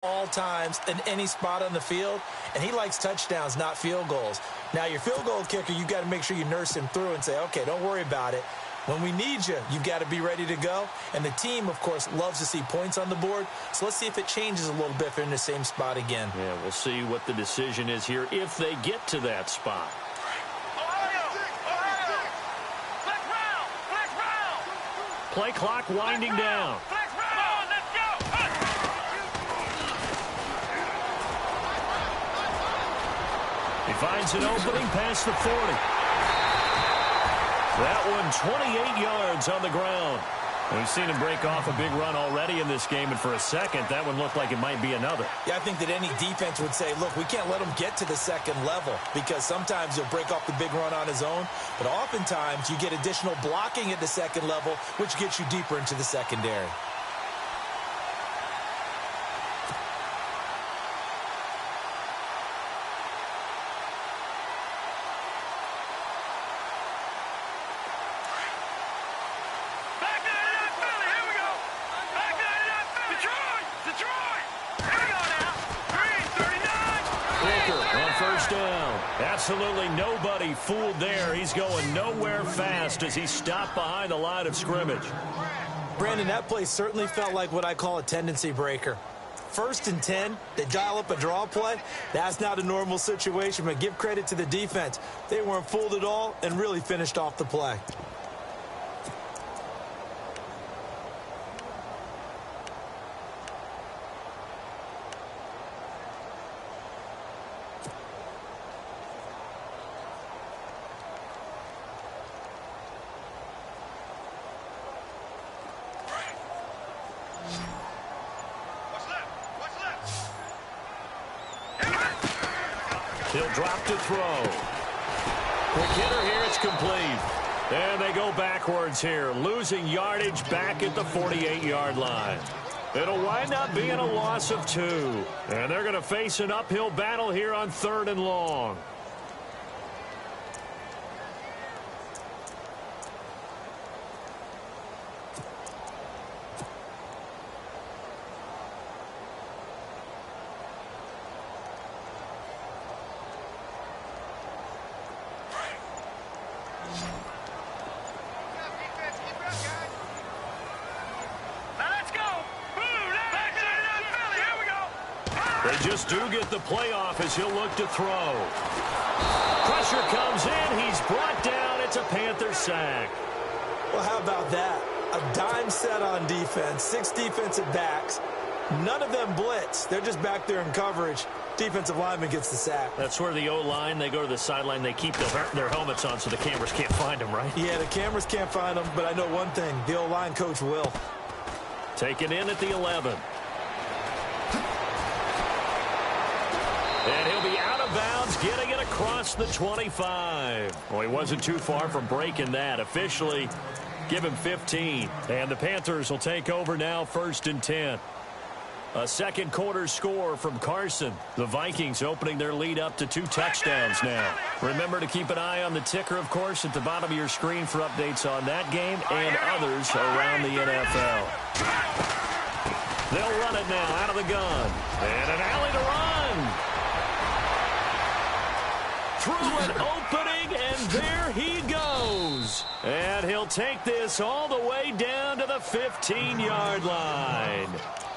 all times in any spot on the field, and he likes touchdowns, not field goals. Now, your field goal kicker, you got to make sure you nurse him through and say, okay, don't worry about it. When we need you, you've got to be ready to go. And the team, of course, loves to see points on the board. So let's see if it changes a little bit if they're in the same spot again. Yeah, we'll see what the decision is here if they get to that spot. Play clock winding down. He finds an opening past the 40. That one 28 yards on the ground. We've seen him break off a big run already in this game, and for a second, that one looked like it might be another. Yeah, I think that any defense would say, look, we can't let him get to the second level, because sometimes he'll break off the big run on his own, but oftentimes you get additional blocking at the second level, which gets you deeper into the secondary. Absolutely nobody fooled there. He's going nowhere fast as he stopped behind the line of scrimmage. Brandon, that play certainly felt like what I call a tendency breaker. 1st and 10, they dial up a draw play. That's not a normal situation, but give credit to the defense. They weren't fooled at all and really finished off the play. He'll drop to throw. Quick hitter here, it's complete. And they go backwards here, losing yardage back at the 48-yard line. It'll wind up being a loss of 2. And they're going to face an uphill battle here on 3rd and long. They just do get the playoff as he'll look to throw. Pressure comes in. He's brought down. It's a Panther sack. Well, how about that? A dime set on defense, 6 defensive backs. None of them blitz. They're just back there in coverage. Defensive lineman gets the sack. That's where the O-line, they go to the sideline, they keep their helmets on so the cameras can't find them, right? Yeah, the cameras can't find them, but I know one thing. The O-line coach will. Taken in at the 11. And he'll be out of bounds, getting it across the 25. Well, he wasn't too far from breaking that. Officially, give him 15. And the Panthers will take over now, 1st and 10. A second quarter score from Carson. The Vikings opening their lead up to 2 touchdowns now. Remember to keep an eye on the ticker, of course, at the bottom of your screen for updates on that game and others around the NFL. They'll run it now out of the gun. And an alley to run. Through an opening, and there he goes. And he'll take this all the way down to the 15-yard line.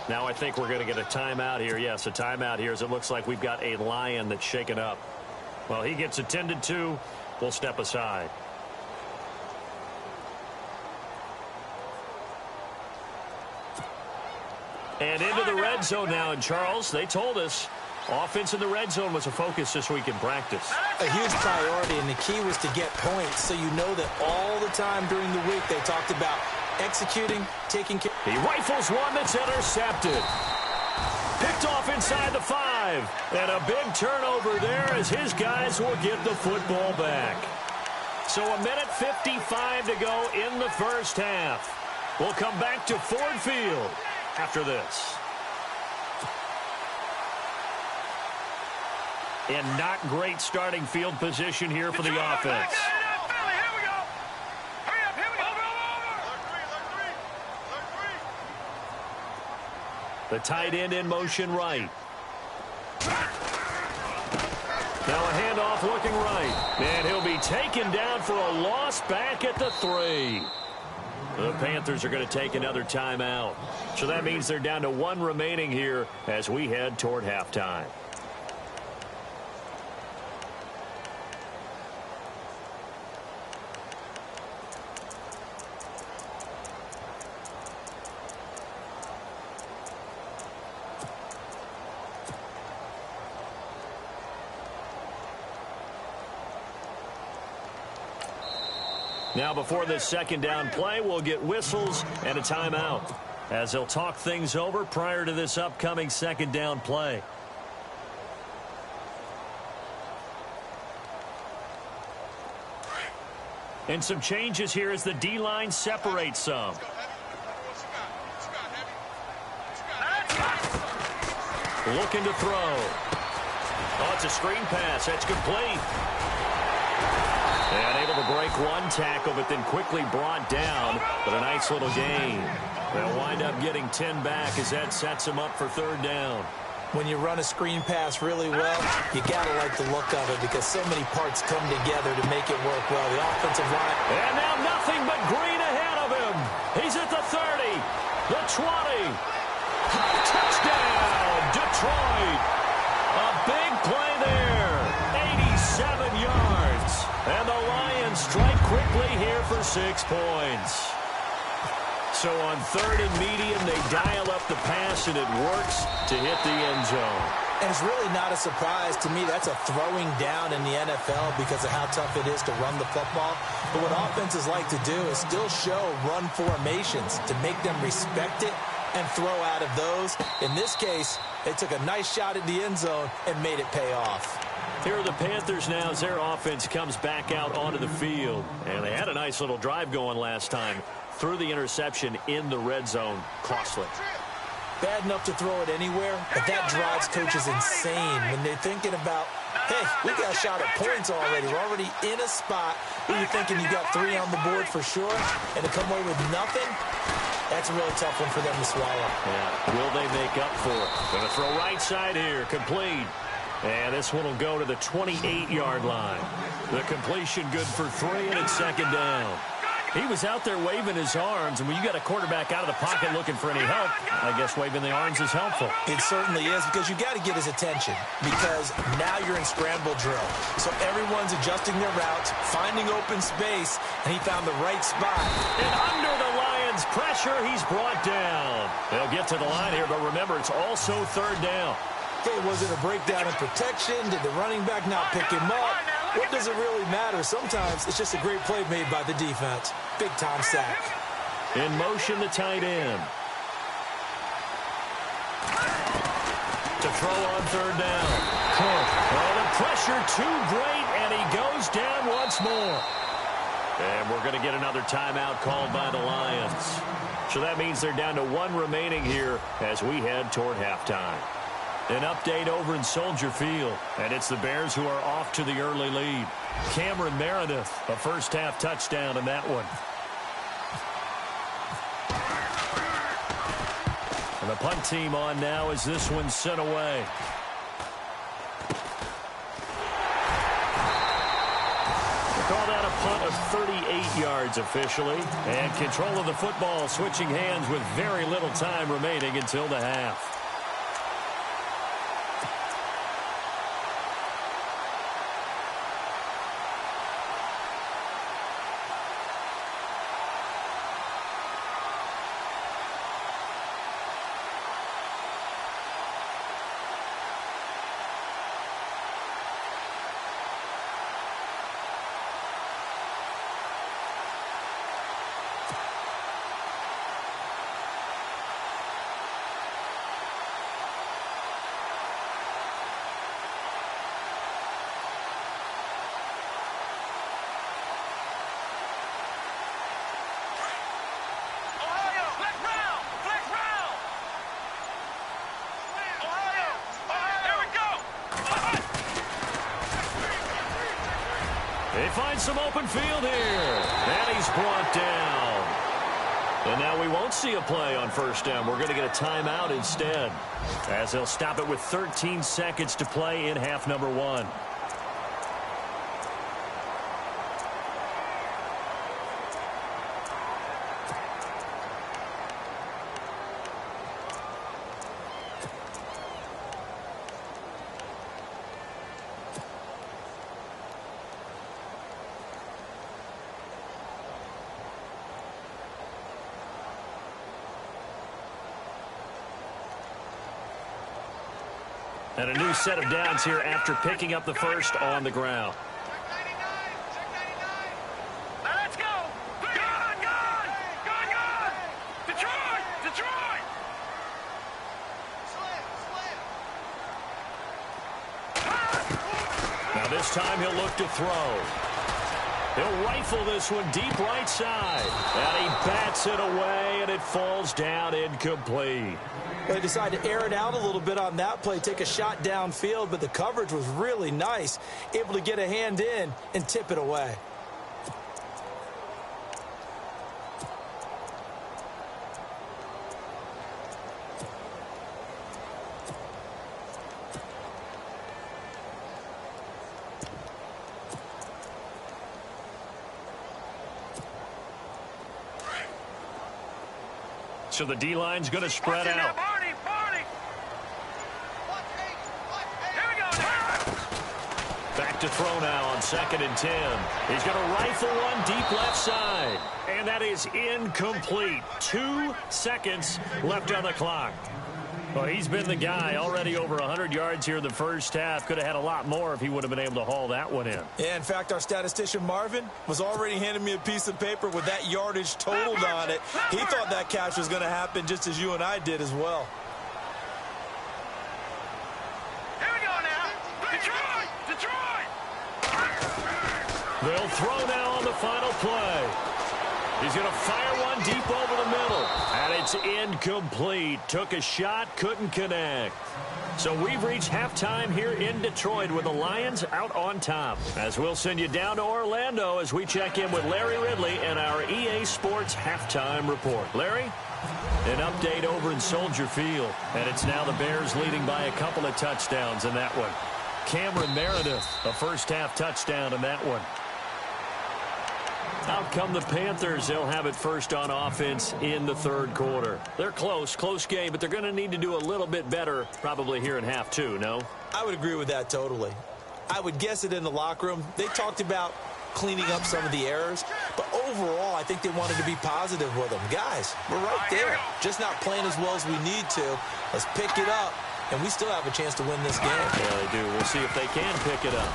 Now I think we're going to get a timeout here. Yes, a timeout here as it looks like we've got a Lion that's shaken up. Well, he gets attended to. We'll step aside. And into the red zone now. And Charles, they told us offense in the red zone was a focus this week in practice. A huge priority, and the key was to get points, so you know that all the time during the week they talked about executing, taking care. He rifles one that's intercepted. Picked off inside the 5. And a big turnover there as his guys will get the football back. So 1:55 to go in the first half. We'll come back to Ford Field after this. And not great starting field position here for the offense. The tight end in motion right. Now a handoff looking right. And he'll be taken down for a loss back at the 3. The Panthers are going to take another timeout. So that means they're down to 1 remaining here as we head toward halftime. Now before this second down play, we'll get whistles and a timeout as they'll talk things over prior to this upcoming second down play. And some changes here as the D-line separates some. Looking to throw. Oh, it's a screen pass. That's complete. And able to break one tackle, but then quickly brought down. But a nice little gain. They'll wind up getting 10 back as that sets them up for third down. When you run a screen pass really well, you got to like the look of it because so many parts come together to make it work well. The offensive line. And now nothing but green ahead of him. He's at the 30, the 20. Touchdown, Detroit. A big play there. 87 yards. And the Lions strike quickly here for 6 points. So on third and medium, they dial up the pass, and it works to hit the end zone. And it's really not a surprise to me. That's a throwing down in the NFL because of how tough it is to run the football. But what offenses like to do is still show run formations to make them respect it and throw out of those. In this case, they took a nice shot at the end zone and made it pay off. Here are the Panthers now as their offense comes back out onto the field. And they had a nice little drive going last time. Threw the interception in the red zone. Costly. Bad enough to throw it anywhere, but that drives coaches insane when they're thinking about, hey, we got a shot at points already. We're already in a spot where you're thinking you got 3 on the board for sure, and to come away with nothing, that's a really tough one for them to swallow. Yeah. Will they make up for it? Going to throw right side here. Complete. And this one will go to the 28-yard line. The completion good for 3, and it's second down. He was out there waving his arms, and when you got a quarterback out of the pocket looking for any help, I guess waving the arms is helpful. It certainly is because you got to get his attention because now you're in scramble drill. So everyone's adjusting their routes, finding open space, and he found the right spot. And under the Lions' pressure, he's brought down. They'll get to the line here, but remember, it's also third down. Okay, was it a breakdown in protection? Did the running back not pick him up? What does it really matter? Sometimes it's just a great play made by the defense. Big-time sack. In motion, the tight end. To throw on third down. Oh, the pressure too great, and he goes down once more. And we're going to get another timeout called by the Lions. So that means they're down to 1 remaining here as we head toward halftime. An update over in Soldier Field, and it's the Bears who are off to the early lead. Cameron Meredith, a first-half touchdown in that one. And the punt team on now as this one's sent away. They call that a punt of 38 yards officially, and control of the football switching hands with very little time remaining until the half. They find some open field here. And he's brought down. And now we won't see a play on first down. We're going to get a timeout instead, as they'll stop it with 13 seconds to play in half number 1. And a new set of downs here after picking up the first on the ground. Check 99. Now let's go. Gone. Detroit. Now this time he'll look to throw. He'll rifle this one deep right side. And he bats it away, and it falls down incomplete. They decided to air it out a little bit on that play, take a shot downfield, but the coverage was really nice, able to get a hand in and tip it away. So the D-line's going to spread out. Barney. Here we go now. Back to throw now on 2nd and 10. He's going to rifle one deep left side. And that is incomplete. 2 seconds left on the clock. Well, he's been the guy. Already over 100 yards here in the first half. Could have had a lot more if he would have been able to haul that one in. Yeah, in fact, our statistician Marvin was already handing me a piece of paper with that yardage totaled on it. He thought that catch was going to happen just as you and I did as well. Here we go now. Detroit. They'll throw now on the final play. He's going to fire one deep over the middle. And it's incomplete. Took a shot, couldn't connect. So we've reached halftime here in Detroit with the Lions out on top. As we'll send you down to Orlando as we check in with Larry Ridley and our EA Sports halftime report. Larry? An update over in Soldier Field. And it's now the Bears leading by a couple of touchdowns in that one. Cameron Meredith, a first-half touchdown in that one. Out come the Panthers. They'll have it first on offense in the third quarter. They're close game, but they're going to need to do a little bit better probably here in half 2, no? I would agree with that totally. I would guess it in the locker room. They talked about cleaning up some of the errors, but overall, I think they wanted to be positive with them. Guys, we're right there. Just not playing as well as we need to. Let's pick it up, and we still have a chance to win this game. Yeah, they do. We'll see if they can pick it up.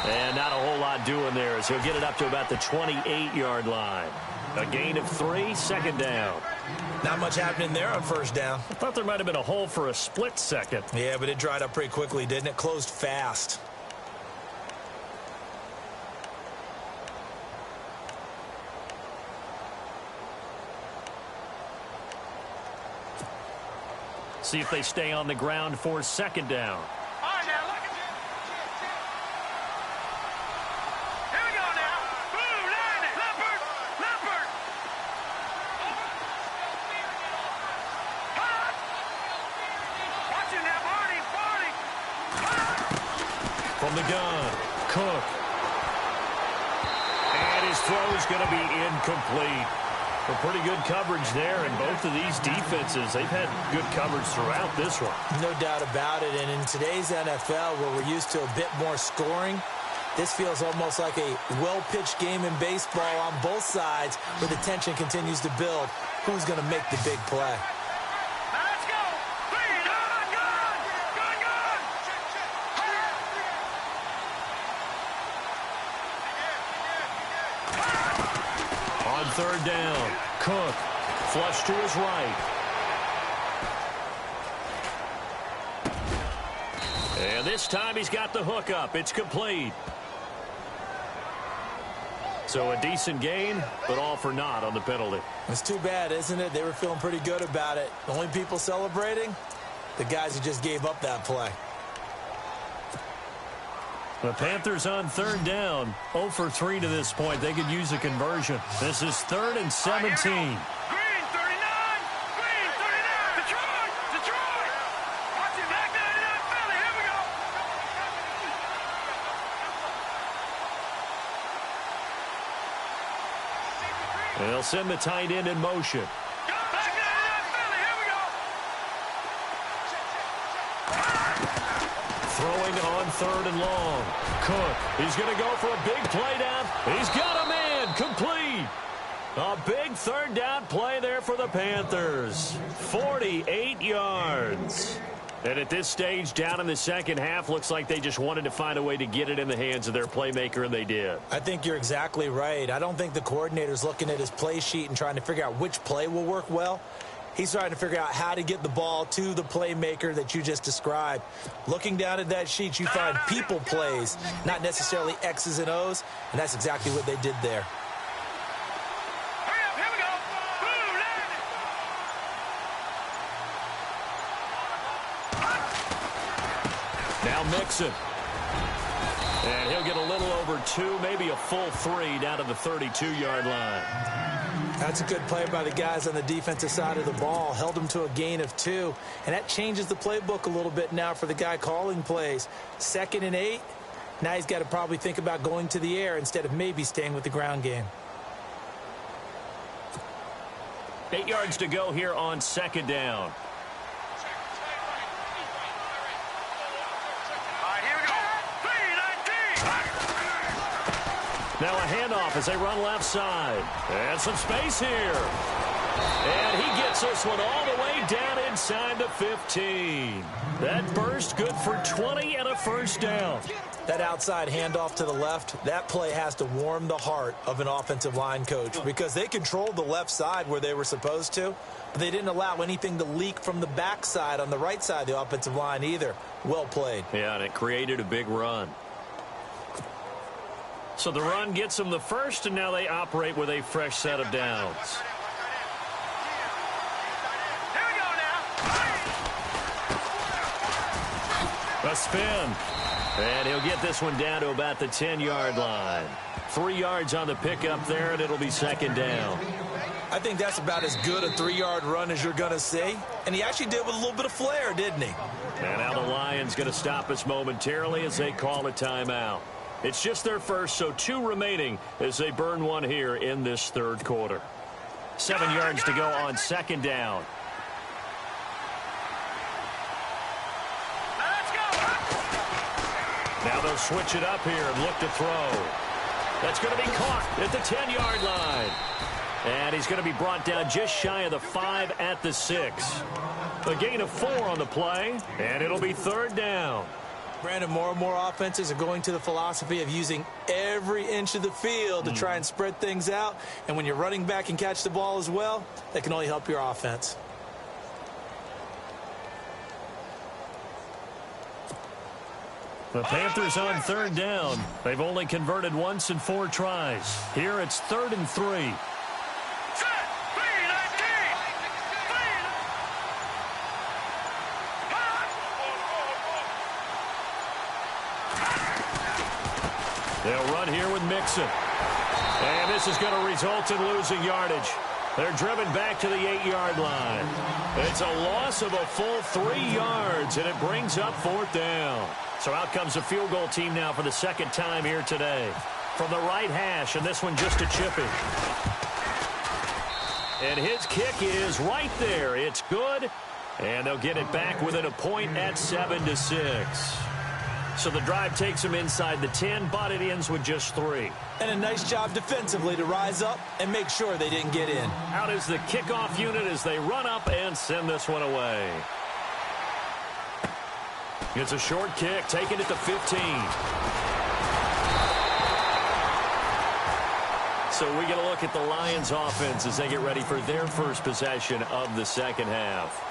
And not a whole lot doing there as he'll get it up to about the 28-yard line. A gain of 3, 2nd down. Not much happening there on first down. I thought there might have been a hole for a split second. Yeah, but it dried up pretty quickly, didn't it? Closed fast. See if they stay on the ground for 2nd down. From the gun, Cook. And his throw is going to be incomplete. A pretty good coverage there, and both of these defenses, they've had good coverage throughout this one. No doubt about it, and in today's NFL, where we're used to a bit more scoring, this feels almost like a well-pitched game in baseball on both sides, where the tension continues to build. Who's going to make the big play? Third down, Cook, flush to his right. And this time he's got the hook up. It's complete. So a decent gain, but all for naught on the penalty. It's too bad, isn't it? They were feeling pretty good about it. The only people celebrating, the guys who just gave up that play. The Panthers on third down, 0 for 3 to this point. They could use a conversion. This is 3rd and 17. Green 39! Green 39! Detroit! Detroit! Watch it, back 99 Philly. Here we go. They'll send the tight end in motion. Back 99 Philly. Here we go. Throwing on 3rd and long. Cook, he's going to go for a big play down. He's got a man, complete. A big 3rd down play there for the Panthers. 48 yards. And at this stage, down in the second half, looks like they just wanted to find a way to get it in the hands of their playmaker, and they did. I think you're exactly right. I don't think the coordinator's looking at his play sheet and trying to figure out which play will work well. He's trying to figure out how to get the ball to the playmaker that you just described. Looking down at that sheet, you find people plays, not necessarily X's and O's, and that's exactly what they did there. Hurry up. Here we go. Boom, Now Mixon. And he'll get a little over 2, maybe a full 3 down to the 32-yard line. That's a good play by the guys on the defensive side of the ball. Held them to a gain of 2. And that changes the playbook a little bit now for the guy calling plays. 2nd and 8. Now he's got to probably think about going to the air instead of maybe staying with the ground game. 8 yards to go here on 2nd down. All right, here we go. 3-19. Now a handoff as they run left side. And some space here. And he gets this one all the way down inside the 15. That burst good for 20 and a 1st down. That outside handoff to the left, that play has to warm the heart of an offensive line coach because they controlled the left side where they were supposed to, but they didn't allow anything to leak from the backside on the right side of the offensive line either. Well played. Yeah, and it created a big run. So the run gets them the first, and now they operate with a fresh set of downs. Here we go now. A spin. And he'll get this one down to about the 10-yard line. 3 yards on the pickup there, and it'll be 2nd down. I think that's about as good a 3-yard run as you're going to see. And he actually did with a little bit of flair, didn't he? And now the Lions going to stop us momentarily as they call a timeout. It's just their first, so 2 remaining as they burn one here in this 3rd quarter. 7 yards to go on 2nd down. Let's go. Now they'll switch it up here and look to throw. That's going to be caught at the 10-yard line. And he's going to be brought down just shy of the 5 at the 6. A gain of 4 on the play, and it'll be 3rd down. Brandon, more and more offenses are going to the philosophy of using every inch of the field to try and spread things out. And when you're running back and catch the ball as well, that can only help your offense. The Panthers on 3rd down. They've only converted once in 4 tries. Here it's 3rd and 3. They'll run here with Mixon. And this is going to result in losing yardage. They're driven back to the 8-yard line. It's a loss of a full 3 yards, and it brings up 4th down. So out comes the field goal team now for the 2nd time here today. From the right hash, and this one just a chipping. And his kick is right there. It's good, and they'll get it back within a point at 7-6. So the drive takes them inside the 10, but it ends with just 3. And a nice job defensively to rise up and make sure they didn't get in. Out is the kickoff unit as they run up and send this one away. It's a short kick, taken at the 15. So we get a look at the Lions offense as they get ready for their first possession of the 2nd half.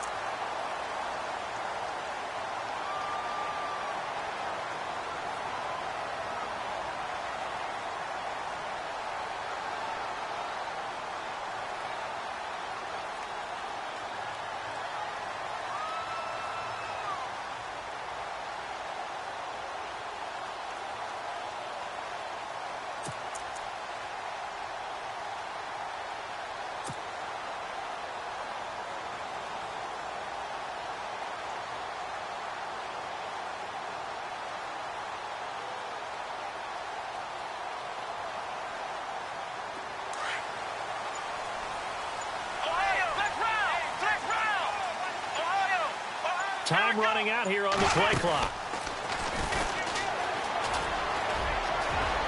Time running out here on the play clock.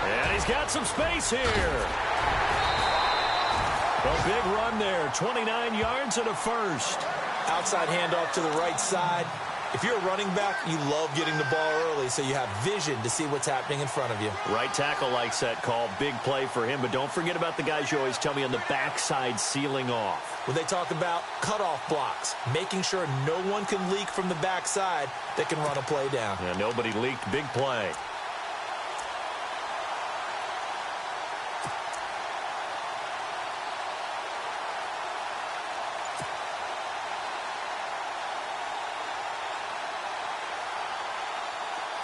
And he's got some space here. A big run there, 29 yards and a first. Outside handoff to the right side. If you're a running back, you love getting the ball early so you have vision to see what's happening in front of you. Right tackle likes that call. Big play for him. But don't forget about the guys you always tell me on the backside sealing off. When they talk about cutoff blocks, making sure no one can leak from the backside that can run a play down. Yeah, nobody leaked. Big play.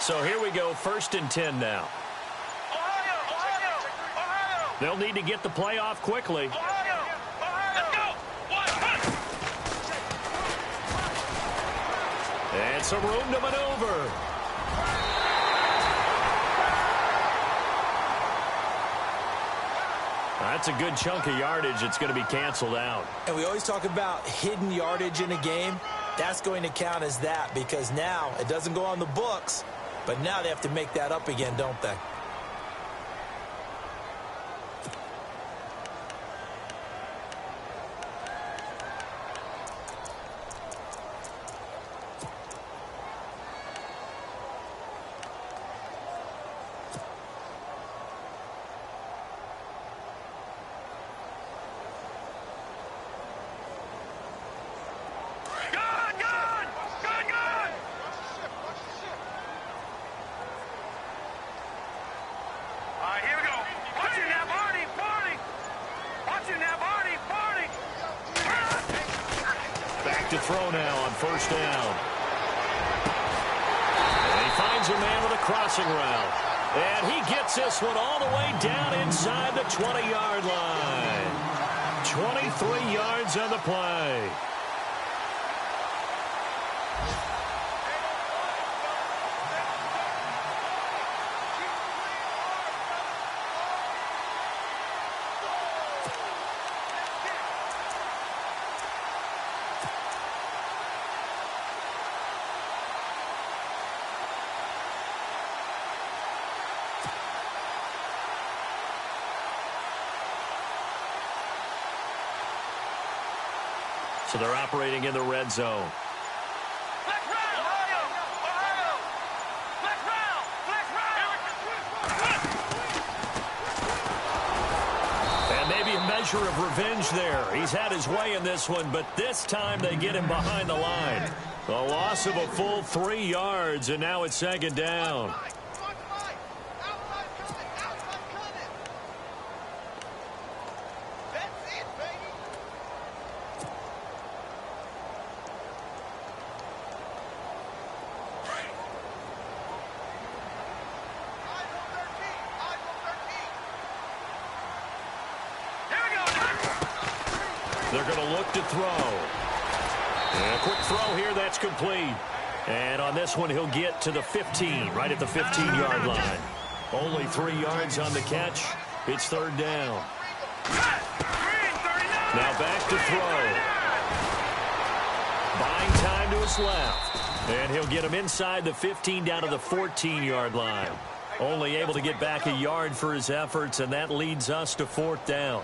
So here we go, 1st and 10 now. Ohio! They'll need to get the play off quickly. Let's go! And some room to maneuver. That's a good chunk of yardage. It's going to be canceled out. And we always talk about hidden yardage in a game. That's going to count as that because now it doesn't go on the books. But now they have to make that up again, don't they? To throw now on 1st down. And he finds a man with a crossing route. And he gets this one all the way down inside the 20-yard line. 23 yards on the play. So they're operating in the red zone. Flex round! Ohio! Flex round! And maybe a measure of revenge there. He's had his way in this one, but this time they get him behind the line. A loss of a full 3 yards, and now it's 2nd down. They're going to look to throw. And a quick throw here, that's complete. And on this one, he'll get to the 15, right at the 15-yard line. Only 3 yards on the catch. It's 3rd down. Now back to throw. Buying time to his left. And he'll get him inside the 15 down to the 14-yard line. Only able to get back a yard for his efforts, and that leads us to 4th down.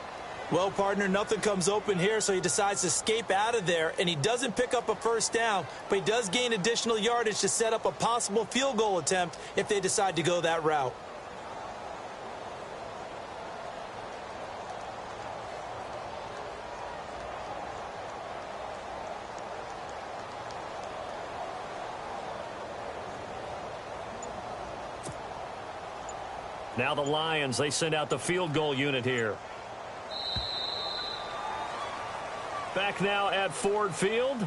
Well, partner, nothing comes open here, so he decides to escape out of there, and he doesn't pick up a 1st down, but he does gain additional yardage to set up a possible field goal attempt if they decide to go that route. Now the Lions, they send out the field goal unit here. Back now at Ford Field.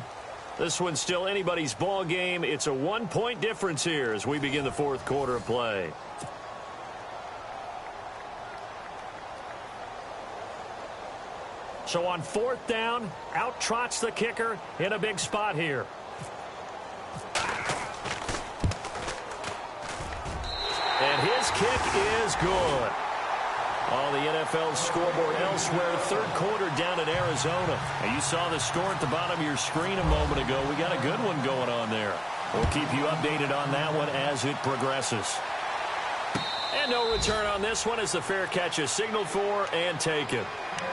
This one's still anybody's ball game. It's a 1-point difference here as we begin the 4th quarter of play. So on 4th down, out trots the kicker in a big spot here. And his kick is good. Oh, the NFL scoreboard elsewhere. Third quarter down in Arizona. And you saw the score at the bottom of your screen a moment ago. We got a good one going on there. We'll keep you updated on that one as it progresses. And no return on this one as the fair catch is signaled for and taken.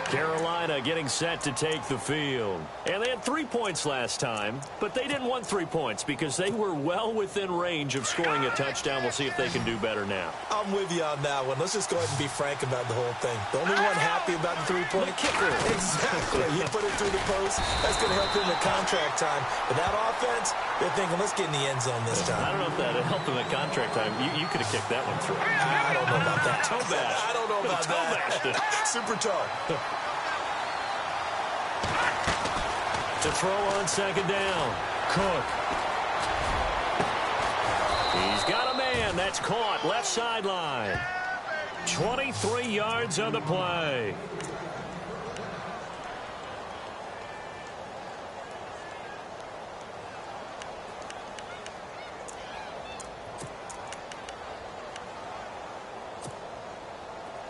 Carolina getting set to take the field. And they had 3 points last time, but they didn't want 3 points because they were well within range of scoring a touchdown. We'll see if they can do better now. I'm with you on that one. Let's just go ahead and be frank about the whole thing. The only one happy about the three-point kicker. Exactly. He put it through the post. That's going to help him in contract time. But that offense, they're thinking, let's get in the end zone this time. I don't know if that helped him at contract time. You could have kicked that one through. I don't know about that. Toe bash. I don't know about that. Super toe. To throw on second down. Cook. He's got a man. That's caught. Left sideline. 23 yards on the play.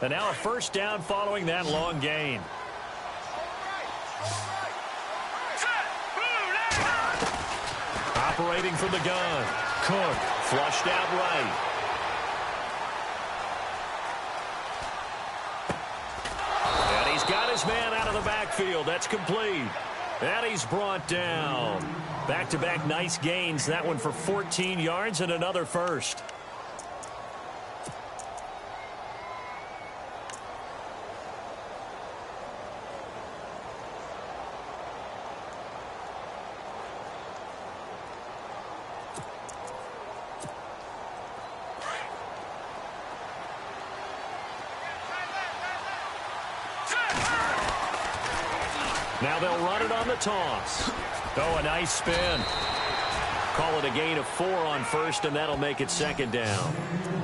And now a first down following that long gain. Operating from the gun. Cook flushed out right. And he's got his man out of the backfield. That's complete. And he's brought down. Back-to-back nice gains. That one for 14 yards and another first. Now they'll run it on the toss. Oh, a nice spin. Call it a gain of 4 on first, and that'll make it second down.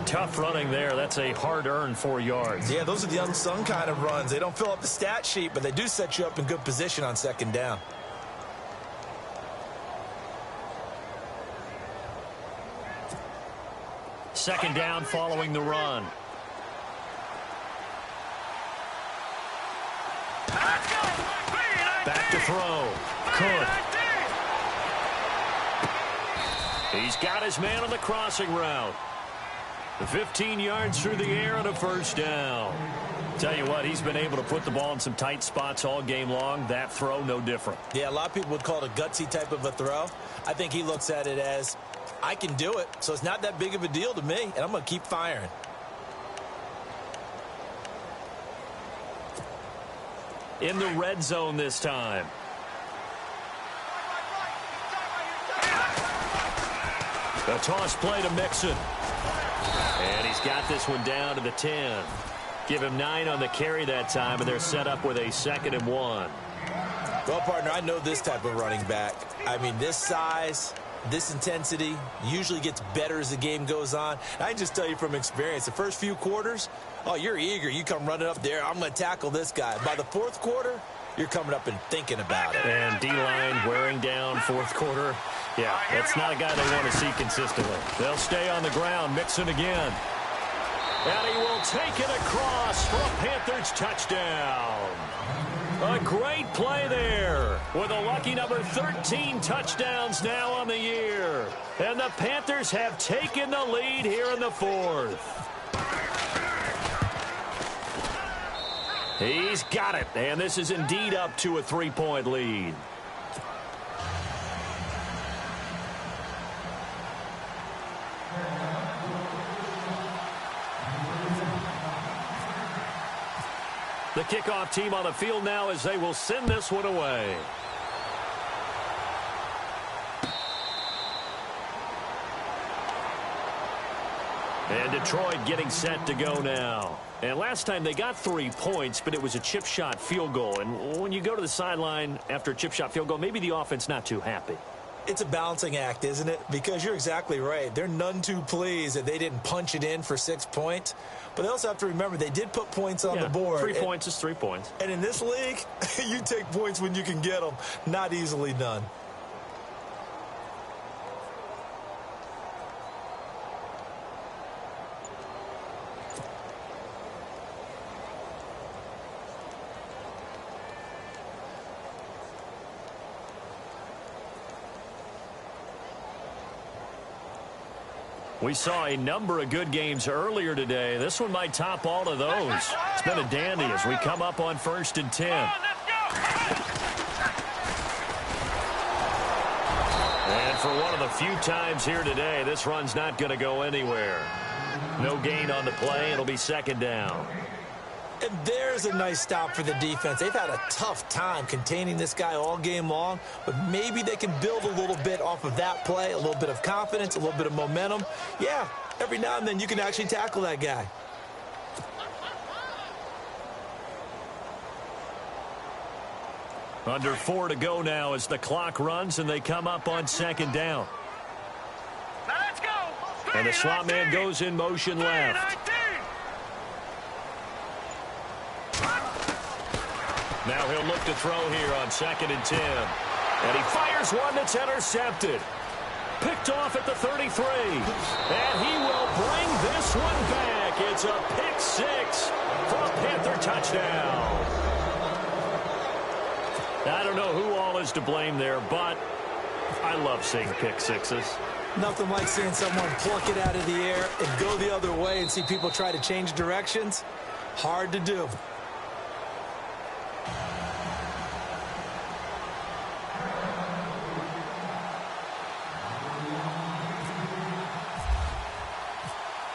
Tough running there. That's a hard-earned 4 yards. Yeah, those are the unsung kind of runs. They don't fill up the stat sheet, but they do set you up in good position on second down. Second down following the run. Back to throw. Cook. He's got his man on the crossing route. 15 yards through the air and a first down. Tell you what, he's been able to put the ball in some tight spots all game long. That throw, no different. Yeah, a lot of people would call it a gutsy type of a throw. I think he looks at it as, I can do it, so it's not that big of a deal to me, and I'm going to keep firing. In the red zone this time. The toss play to Mixon. And he's got this one down to the 10. Give him 9 on the carry that time, and they're set up with a 2nd and 1. Well, partner, I know this type of running back. I mean, this size, this intensity usually gets better as the game goes on. And I can just tell you from experience, the first few quarters, oh, you're eager. You come running up there. I'm going to tackle this guy. By the fourth quarter, you're coming up and thinking about it. And D-line wearing down fourth quarter. Yeah, that's not a guy they want to see consistently. They'll stay on the ground. Mixon again. And he will take it across for a Panthers touchdown. A great play there with a lucky number 13 touchdowns now on the year. And the Panthers have taken the lead here in the fourth. He's got it, and this is indeed up to a 3-point lead. The kickoff team on the field now as they will send this one away. And Detroit getting set to go now. And last time they got 3 points, but it was a chip shot field goal. And when you go to the sideline after a chip shot field goal, maybe the offense not too happy. It's a balancing act, isn't it? Because you're exactly right. They're none too pleased that they didn't punch it in for 6 points. But they also have to remember they did put points on the board. 3 points is 3 points. And in this league, you take points when you can get them. Not easily done. We saw a number of good games earlier today. This one might top all of those. It's been a dandy as we come up on 1st and 10. And for one of the few times here today, this run's not going to go anywhere. No gain on the play. It'll be 2nd down. And there's a nice stop for the defense. They've had a tough time containing this guy all game long, but maybe they can build a little bit off of that play, a little bit of confidence, a little bit of momentum. Yeah, every now and then you can actually tackle that guy. Under 4 to go now as the clock runs and they come up on 2nd down. Now let's go. And the slot man goes in motion left. Now he'll look to throw here on 2nd and 10. And he fires one that's intercepted. Picked off at the 33. And he will bring this one back. It's a pick 6 for a Panther touchdown. I don't know who all is to blame there, but I love seeing pick 6s. Nothing like seeing someone pluck it out of the air and go the other way and see people try to change directions. Hard to do.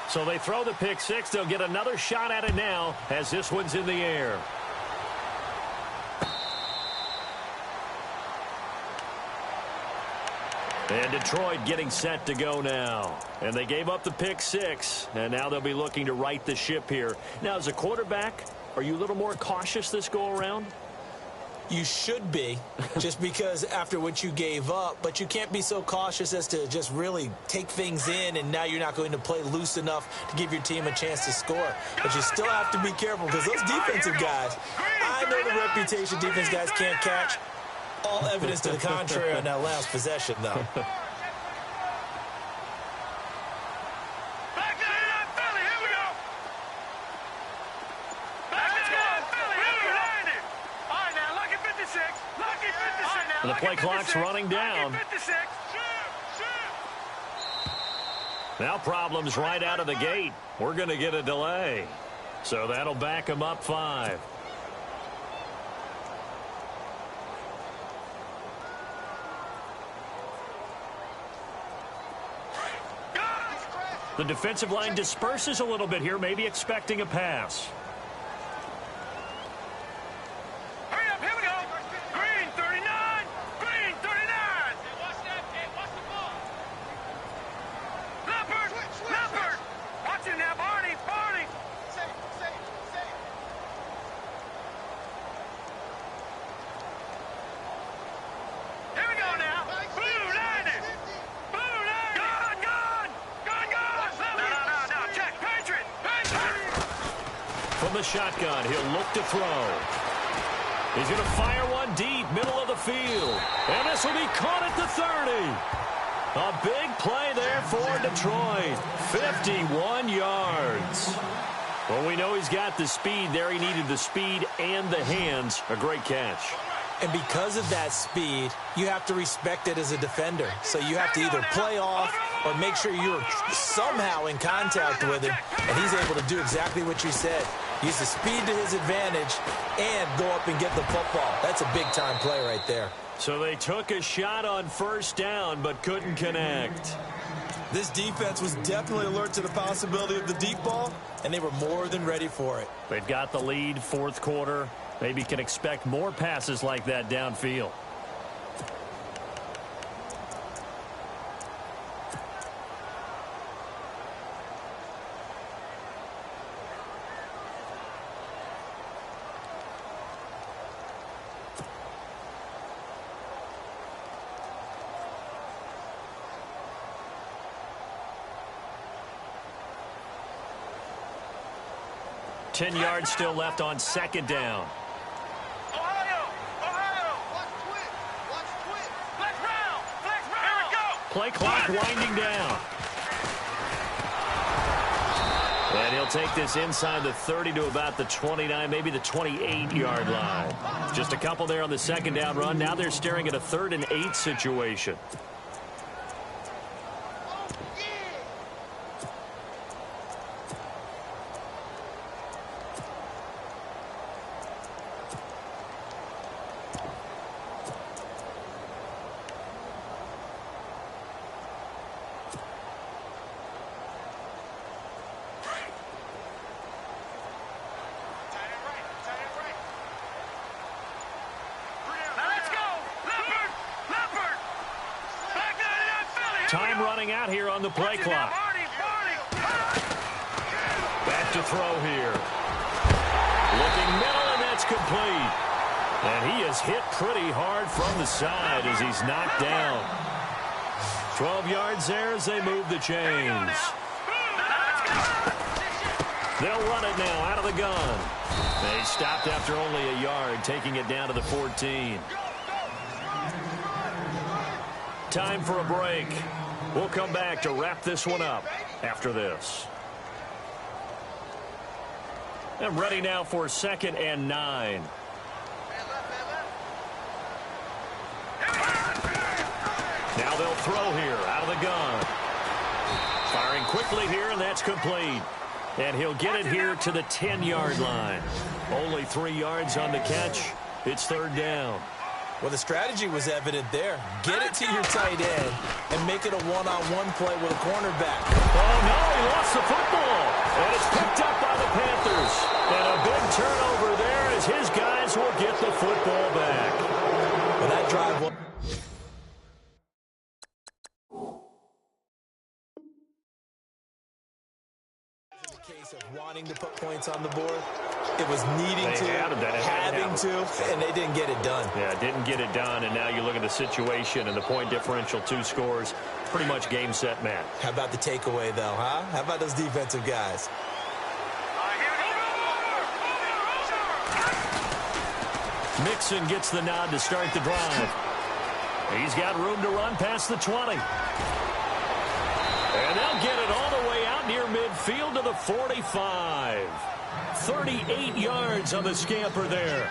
So they throw the pick 6. They'll get another shot at it now as this one's in the air. And Detroit getting set to go now. And they gave up the pick 6, and now they'll be looking to right the ship here. Now, as a quarterback, are you a little more cautious this go-around? You should be, just because after what you gave up, but you can't be so cautious as to just really take things in, and now you're not going to play loose enough to give your team a chance to score. But you still have to be careful because those defensive guys, I know the reputation defense guys can't catch. All evidence to the contrary on that last possession, though. The play clock's running down. Now problems right out of the gate. We're going to get a delay. So that'll back them up 5. The defensive line disperses a little bit here, maybe expecting a pass. Hurry up, here we go. Green 39. Green 39. Watch that, kid. Watch the ball. Leopard. Leopard. Watch it now, Barney. Barney. Safe. Here we go now. Blue line it. Blue line it. Gun. No. Check. Patriot. From the shotgun, he'll look to throw. He's going to fire one deep, middle of the field. And this will be caught at the 30. A big play there for Detroit. 51 yards. Well, we know he's got the speed there. He needed the speed and the hands. A great catch. And because of that speed, you have to respect it as a defender. So you have to either play off or make sure you're somehow in contact with him. And he's able to do exactly what you said. Use the speed to his advantage and go up and get the football. That's a big-time play right there. So they took a shot on 1st down but couldn't connect. This defense was definitely alert to the possibility of the deep ball, and they were more than ready for it. They've got the lead, 4th quarter. Maybe can expect more passes like that downfield. – 10 yards still left on 2nd down. Play clock winding down. And he'll take this inside the 30 to about the 29, maybe the 28-yard line. Just a couple there on the 2nd down run. Now they're staring at a 3rd and 8 situation. running out here on the play clock. Back to throw here. Looking middle, and that's complete. And he is hit pretty hard from the side as he's knocked down. 12 yards there as they move the chains. They'll run it now out of the gun. They stopped after only a yard, taking it down to the 14. Time for a break. We'll come back to wrap this one up after this. And ready now for 2nd and 9. Now they'll throw here out of the gun. Firing quickly here, and that's complete. And he'll get it here to the 10-yard line. Only 3 yards on the catch. It's 3rd down. Well, the strategy was evident there. Get it to your tight end and make it a one-on-one play with a cornerback. Oh, no, he lost the football. And it's picked up by the Panthers. And a big turnover there as his guys will get the football back. Well, that drive was... case of wanting to put points on the board. It was needing to, having to, and they didn't get it done. Yeah, didn't get it done, and now you look at the situation and the point differential, 2 scores, pretty much game, set, match. How about the takeaway, though, huh? How about those defensive guys? Mixon gets the nod to start the drive. He's got room to run past the 20. And they'll get it all the way out near midfield to the 45. 38 yards on the scamper there.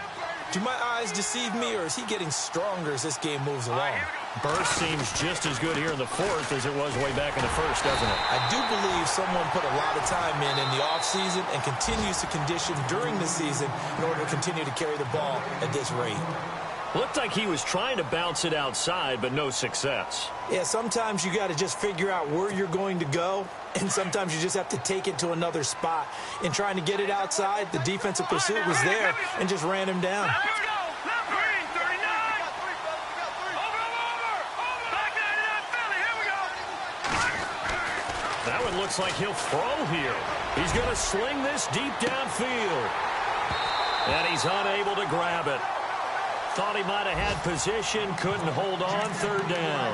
Do my eyes deceive me, or is he getting stronger as this game moves along? Burst seems just as good here in the 4th as it was way back in the 1st, doesn't it? I do believe someone put a lot of time in the offseason and continues to condition during the season in order to continue to carry the ball at this rate. Looked like he was trying to bounce it outside, but no success. Yeah, sometimes you got to just figure out where you're going to go, and sometimes you just have to take it to another spot. In trying to get it outside, the defensive pursuit was there and just ran him down. That one looks like he'll throw here. He's going to sling this deep downfield. And he's unable to grab it. Thought he might have had position, couldn't hold on, 3rd down.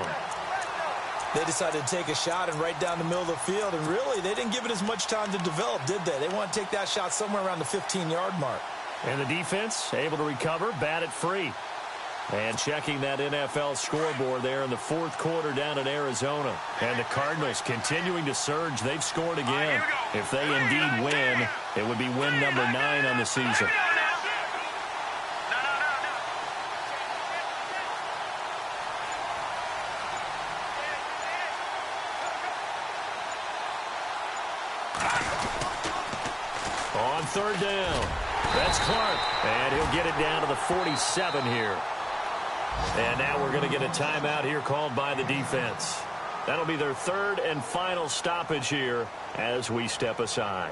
They decided to take a shot and right down the middle of the field, and really, they didn't give it as much time to develop, did they? They want to take that shot somewhere around the 15-yard mark. And the defense able to recover, bat it free. And checking that NFL scoreboard there in the 4th quarter down in Arizona. And the Cardinals continuing to surge. They've scored again. If they indeed win, it would be win number 9 on the season. On 3rd down, that's Clark, and he'll get it down to the 47 here. And now we're going to get a timeout here called by the defense. That'll be their 3rd and final stoppage here as we step aside.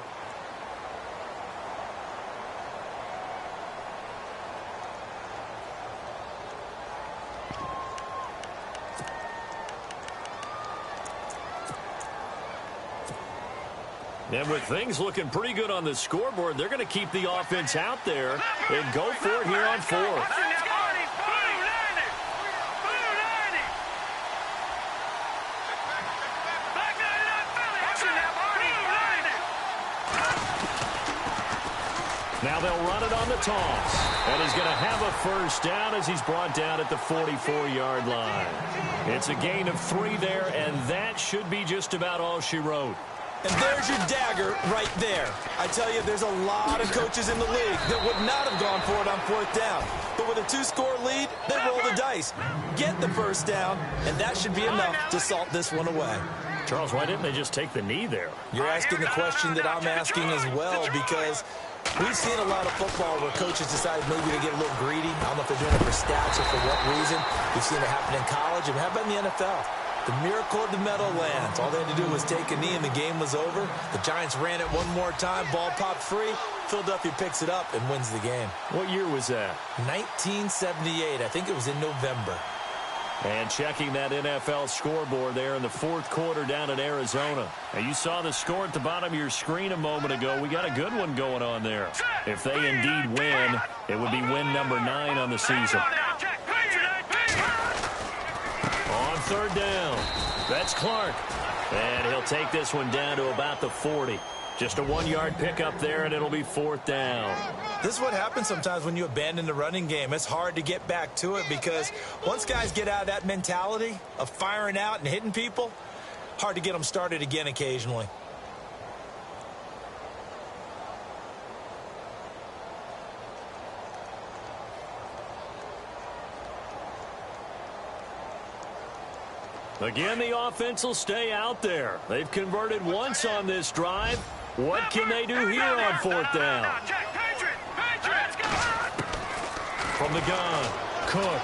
And with things looking pretty good on the scoreboard, they're going to keep the offense out there and go for it here on 4th. Now they'll run it on the toss. And he's going to have a 1st down as he's brought down at the 44-yard line. It's a gain of 3 there, and that should be just about all she wrote. And there's your dagger right there. I tell you, there's a lot of coaches in the league that would not have gone for it on 4th down. But with a 2-score lead, they roll the dice. Get the 1st down, and that should be enough to salt this one away. Charles, why didn't they just take the knee there? You're asking the question that I'm asking as well, because we've seen a lot of football where coaches decide maybe to get a little greedy. I don't know if they're doing it for stats or for what reason. We've seen it happen in college, and how about in the NFL? The miracle of the Meadowlands. All they had to do was take a knee, and the game was over. The Giants ran it one more time. Ball popped free. Philadelphia picks it up and wins the game. What year was that? 1978. I think it was in November. And checking that NFL scoreboard there in the fourth quarter down in Arizona. And you saw the score at the bottom of your screen a moment ago. We got a good one going on there. If they indeed win, it would be win number 9 on the season. On third down, that's Clark. And he'll take this one down to about the 40. Just a 1-yard pickup there, and it'll be fourth down. This is what happens sometimes when you abandon the running game. It's hard to get back to it because once guys get out of that mentality of firing out and hitting people, hard to get them started again occasionally. Again, the offense will stay out there. They've converted once on this drive. What can they do here on fourth down? From the gun, Cook.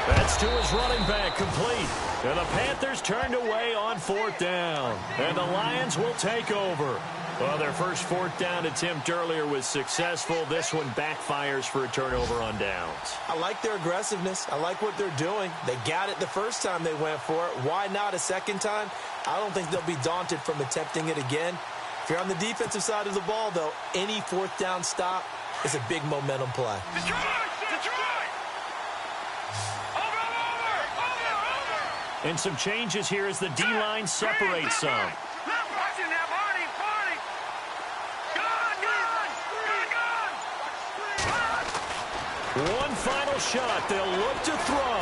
That's to his running back, complete. And the Panthers turned away on fourth down. And the Lions will take over. Well, their first fourth down attempt earlier was successful. This one backfires for a turnover on downs. I like their aggressiveness. I like what they're doing. They got it the first time they went for it. Why not a second time? I don't think they'll be daunted from attempting it again. If you're on the defensive side of the ball, though, any fourth down stop is a big momentum play. And some changes here as the D-line separates some. One final shot. They'll look to throw.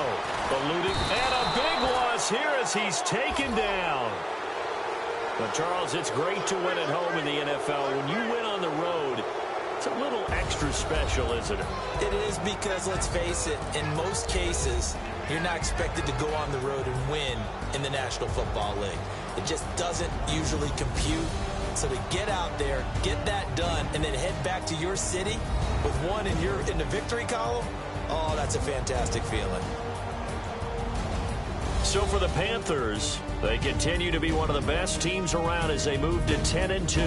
Eluding. And a big loss here as he's taken down. But, Charles, it's great to win at home in the NFL. When you win on the road, it's a little extra special, isn't it? It is because, let's face it, in most cases, you're not expected to go on the road and win in the National Football League. It just doesn't usually compute. So to get out there, get that done, and then head back to your city with one in the victory column, oh, that's a fantastic feeling. So for the Panthers, they continue to be one of the best teams around as they move to 10-2.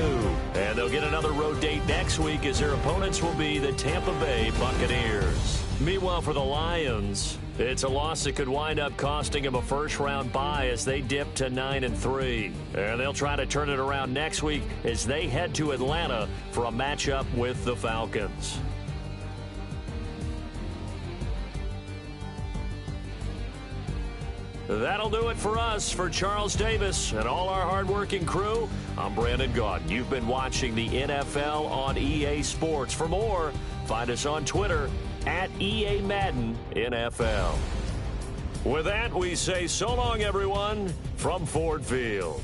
And they'll get another road date next week as their opponents will be the Tampa Bay Buccaneers. Meanwhile, for the Lions, it's a loss that could wind up costing them a first-round bye as they dip to 9-3. And they'll try to turn it around next week as they head to Atlanta for a matchup with the Falcons. That'll do it for us. For Charles Davis and all our hardworking crew, I'm Brandon Gaudin. You've been watching the NFL on EA Sports. For more, find us on Twitter at EA Madden NFL. With that, we say so long, everyone, from Ford Field.